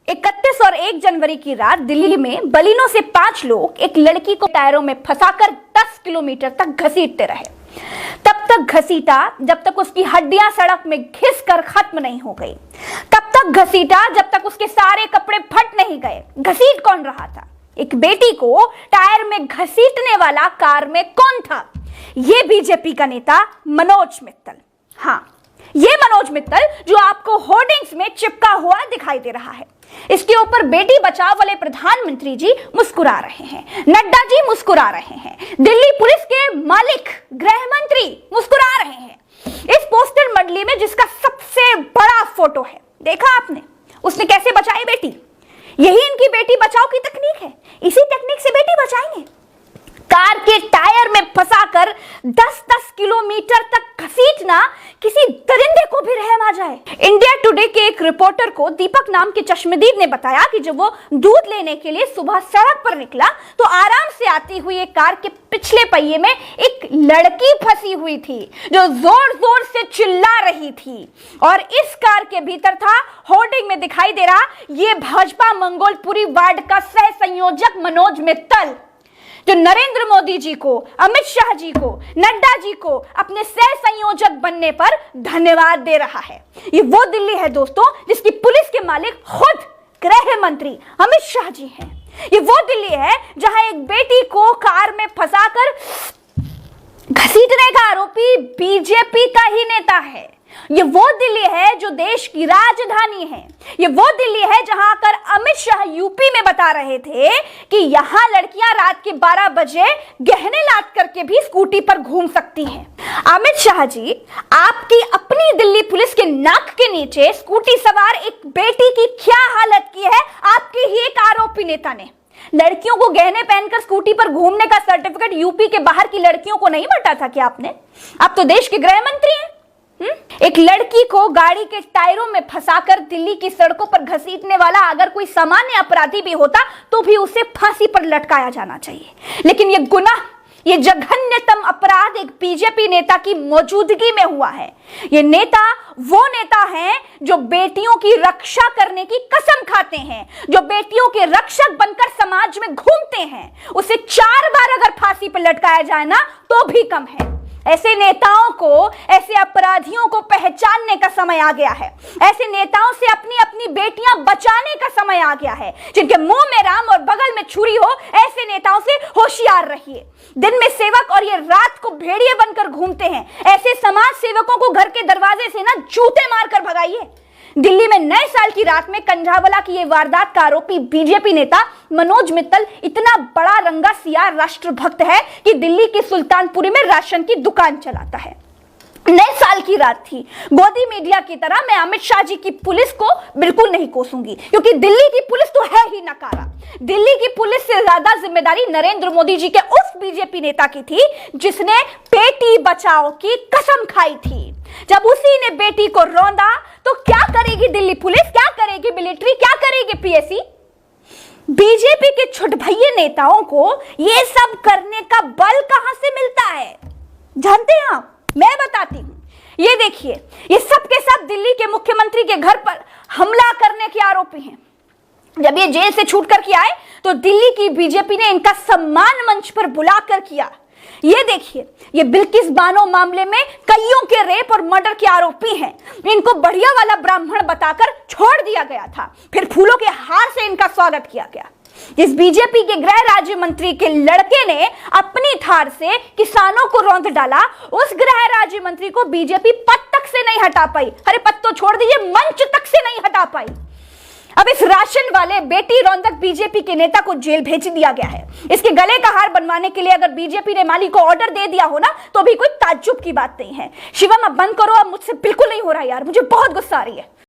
31 और 1 जनवरी की रात दिल्ली में बलिनो से 5 लोग एक लड़की को टायरों में फंसाकर 10 किलोमीटर तक घसीटते रहे। तब तक घसीटा जब तक उसकी हड्डियां सड़क में घिसकर खत्म नहीं हो गई। तब तक घसीटा जब तक उसके सारे कपड़े फट नहीं गए। घसीट कौन रहा था? एक बेटी को टायर में घसीटने वाला कार में कौन था? यह बीजेपी का नेता मनोज मित्तल। हाँ, ये मनोज मित्तल जो आपको होर्डिंग्स में चिपका हुआ दिखाई दे रहा है। इसके ऊपर बेटी बचाओ वाले प्रधानमंत्री जी मुस्कुरा रहे हैं, नड्डा जी मुस्कुरा रहे हैं, दिल्ली पुलिस के मालिक गृह मंत्री मुस्कुरा रहे हैं। इस पोस्टर मंडली में जिसका सबसे बड़ा फोटो है, देखा आपने उसने कैसे बचाई बेटी? यही इनकी बेटी बचाओ की तकनीक है। इसी तकनीक से बेटी बचाएंगे। कार के टायर में फंसाकर 10-10 किलोमीटर तक घसीटना किसी दरिंदे को भी रहम आ जाए। इंडिया टुडे के एक रिपोर्टर को दीपक नाम के चश्मदीद ने बताया कि जब वो दूध लेने के लिए सुबह सड़क पर निकला तो आराम से आती हुई एक कार के पिछले पहिए में एक लड़की फंसी हुई थी जो जोर जोर से चिल्ला रही थी। और इस कार के भीतर था, होर्डिंग में दिखाई दे रहा, ये भाजपा मंगोलपुरी वार्ड का सह संयोजक मनोज मित्तल, जो नरेंद्र मोदी जी को, अमित शाह जी को, नड्डा जी को अपने सह संयोजक बनने पर धन्यवाद दे रहा है। ये वो दिल्ली है दोस्तों जिसकी पुलिस के मालिक खुद गृह मंत्री अमित शाह जी हैं। ये वो दिल्ली है जहां एक बेटी को कार में फंसाकर घसीटने का आरोपी बीजेपी का ही नेता है। ये वो दिल्ली है जो देश की राजधानी है। ये वो दिल्ली है जहां आकर अमित शाह यूपी में बता रहे थे कि यहां लड़कियां रात के 12 बजे गहने लाद करके भी स्कूटी पर घूम सकती हैं। अमित शाह जी, आपकी अपनी दिल्ली पुलिस के नाक के नीचे स्कूटी सवार एक बेटी की क्या हालत की है आपके ही एक आरोपी नेता ने। लड़कियों को गहने पहनकर स्कूटी पर घूमने का सर्टिफिकेट यूपी के बाहर की लड़कियों को नहीं बांटा था क्या आपने? आप तो देश के गृह मंत्री हैं। एक लड़की को गाड़ी के टायरों में फंसाकर दिल्ली की सड़कों पर घसीटने वाला अगर कोई सामान्य अपराधी भी होता तो भी उसे फांसी पर लटकाया जाना चाहिए। लेकिन यह गुनाह, ये जघन्यतम अपराध एक बीजेपी नेता की मौजूदगी में हुआ है। ये नेता वो नेता हैं जो बेटियों की रक्षा करने की कसम खाते हैं, जो बेटियों के रक्षक बनकर समाज में घूमते हैं। उसे 4 बार अगर फांसी पर लटकाया जाए ना तो भी कम है। ऐसे नेताओं को, ऐसे अपराधियों को पहचानने का समय आ गया है। ऐसे नेताओं से अपनी अपनी बेटियां बचाने का समय आ गया है। जिनके मुंह में राम और बगल में छुरी हो, ऐसे नेताओं से होशियार रहिए। दिन में सेवक और ये रात को भेड़िए बनकर घूमते हैं। ऐसे समाज सेवकों को घर के दरवाजे से ना जूते मारकर भगाइए। दिल्ली में नए साल की रात में कंझावला की ये वारदात का आरोपी बीजेपी नेता मनोज मित्तल इतना बड़ा रंगा सियार राष्ट्रभक्त है कि दिल्ली की सुल्तानपुरी में राशन की दुकान चलाता है। नए साल की रात थी। गोदी मीडिया की तरह मैं अमित शाह जी की पुलिस को बिल्कुल नहीं कोसूंगी, क्योंकि दिल्ली की पुलिस तो है ही नकारा। दिल्ली की पुलिस से ज्यादा जिम्मेदारी नरेंद्र मोदी जी के उस बीजेपी नेता की थी जिसने बेटी बचाओ की कसम खाई थी। जब उसी ने बेटी को रौंदा तो क्या करेगी दिल्ली पुलिस, क्या करेगी मिलिट्री, क्या करेगी पीएसी? बीजेपी के छुटभैये नेताओं को यह सब करने का बल कहां से मिलता है जानते हैं आप? मैं बताती हूं। ये देखिए, ये सब के सब दिल्ली के मुख्यमंत्री के घर पर हमला करने के आरोपी हैं। जब ये जेल से छूट कर आए तो दिल्ली की बीजेपी ने इनका सम्मान मंच पर बुलाकर किया। ये देखिए, ये बिल्किस बानो मामले में कईयों के रेप और मर्डर के आरोपी हैं। इनको बढ़िया वाला ब्राह्मण बताकर छोड़ दिया गया था, फिर फूलों के हार से इनका स्वागत किया गया। जिस बीजेपी के गृह राज्य मंत्री के लड़के ने अपनी थार से किसानों को रौंद डाला, उस गृह राज्य मंत्री को बीजेपी पद तक से नहीं हटा पाई। अरे पद तो छोड़ दीजिए, मंच तक से नहीं हटा पाई। अब इस राशन वाले बेटी रौंदक बीजेपी के नेता को जेल भेज दिया गया है। इसके गले का हार बनवाने के लिए अगर बीजेपी ने माली को ऑर्डर दे दिया हो ना तो भी कोई ताज्जुब की बात नहीं है। शिवम अब बंद करो, अब मुझसे बिल्कुल नहीं हो रहा यार, मुझे बहुत गुस्सा आ रही है।